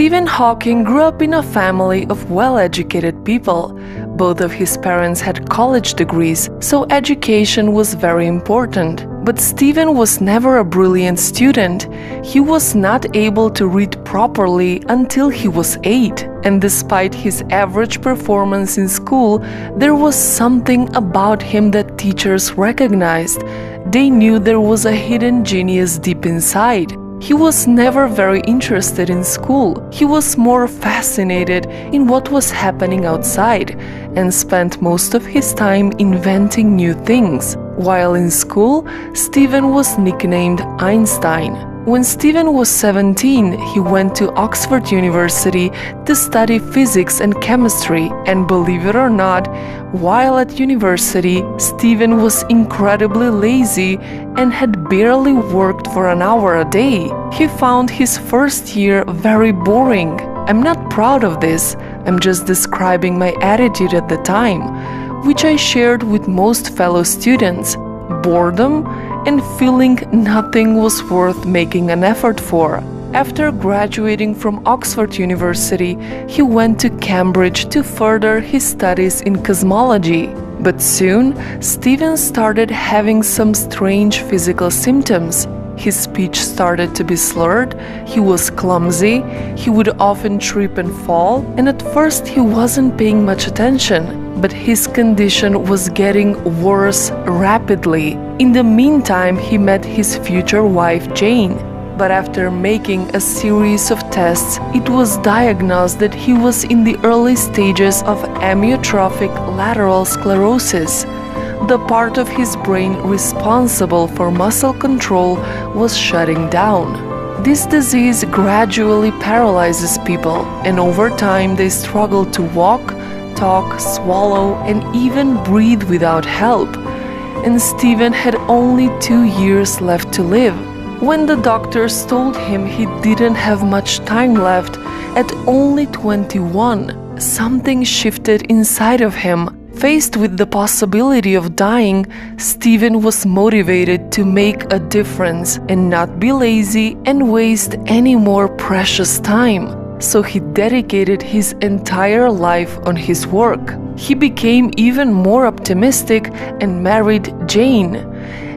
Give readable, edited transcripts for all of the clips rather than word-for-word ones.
Stephen Hawking grew up in a family of well-educated people. Both of his parents had college degrees, so education was very important. But Stephen was never a brilliant student. He was not able to read properly until he was 8. And despite his average performance in school, there was something about him that teachers recognized. They knew there was a hidden genius deep inside. He was never very interested in school. He was more fascinated in what was happening outside and spent most of his time inventing new things. While in school, Stephen was nicknamed Einstein. When Stephen was 17, he went to Oxford University to study physics and chemistry, and believe it or not, while at university, Stephen was incredibly lazy and had barely worked for an hour a day. He found his first year very boring. I'm not proud of this, I'm just describing my attitude at the time, which I shared with most fellow students: boredom and feeling nothing was worth making an effort for. After graduating from Oxford University, he went to Cambridge to further his studies in cosmology. But soon, Stephen started having some strange physical symptoms. His speech started to be slurred, he was clumsy, he would often trip and fall, and at first he wasn't paying much attention. But his condition was getting worse rapidly. In the meantime, he met his future wife, Jane. But after making a series of tests, it was diagnosed that he was in the early stages of amyotrophic lateral sclerosis. The part of his brain responsible for muscle control was shutting down. This disease gradually paralyzes people, and over time they struggle to walk, talk, swallow, and even breathe without help. And Stephen had only 2 years left to live. When the doctors told him he didn't have much time left, at only 21, something shifted inside of him. Faced with the possibility of dying, Stephen was motivated to make a difference and not be lazy and waste any more precious time. So he dedicated his entire life on his work. He became even more optimistic and married Jane,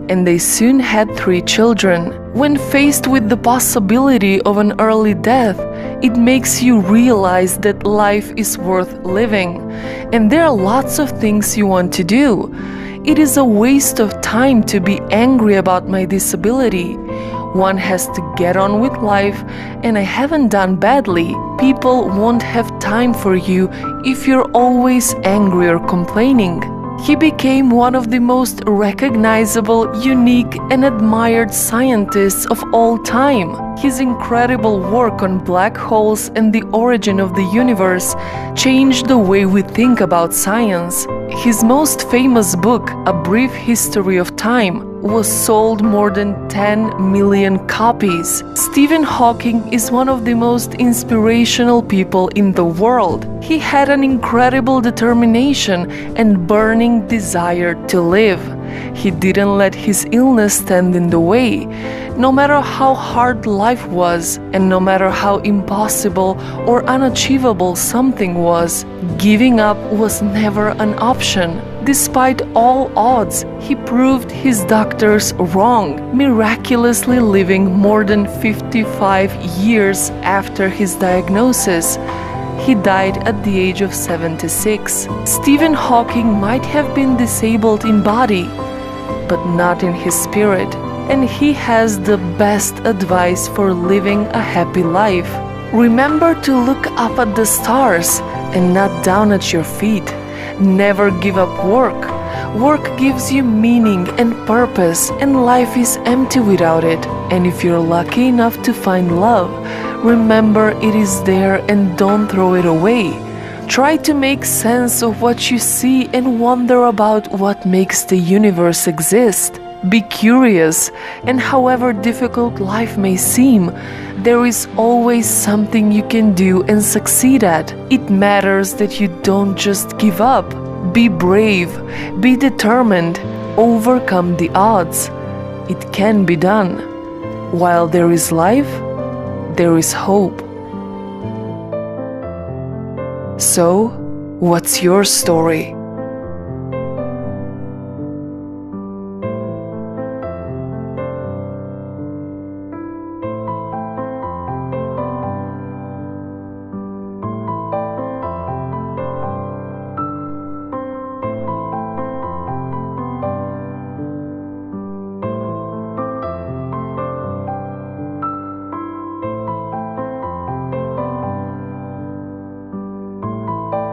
and they soon had 3 children. When faced with the possibility of an early death, it makes you realize that life is worth living, and there are lots of things you want to do. It is a waste of time to be angry about my disability. One has to get on with life, and I haven't done badly. People won't have time for you if you're always angry or complaining. He became one of the most recognizable, unique, and admired scientists of all time. His incredible work on black holes and the origin of the universe changed the way we think about science. His most famous book, A Brief History of Time, was sold more than 10 million copies. Stephen Hawking is one of the most inspirational people in the world. He had an incredible determination and burning desire to live. He didn't let his illness stand in the way. No matter how hard life was, and no matter how impossible or unachievable something was, giving up was never an option. Despite all odds, he proved his doctors wrong, miraculously living more than 55 years after his diagnosis. He died at the age of 76. Stephen Hawking might have been disabled in body, but not in his spirit. And he has the best advice for living a happy life. Remember to look up at the stars and not down at your feet. Never give up work. Work gives you meaning and purpose, and life is empty without it. And if you're lucky enough to find love, remember it is there and don't throw it away. Try to make sense of what you see and wonder about what makes the universe exist. Be curious, and however difficult life may seem, there is always something you can do and succeed at. It matters that you don't just give up. Be brave, be determined, overcome the odds. It can be done. While there is life, there is hope. So, what's your story?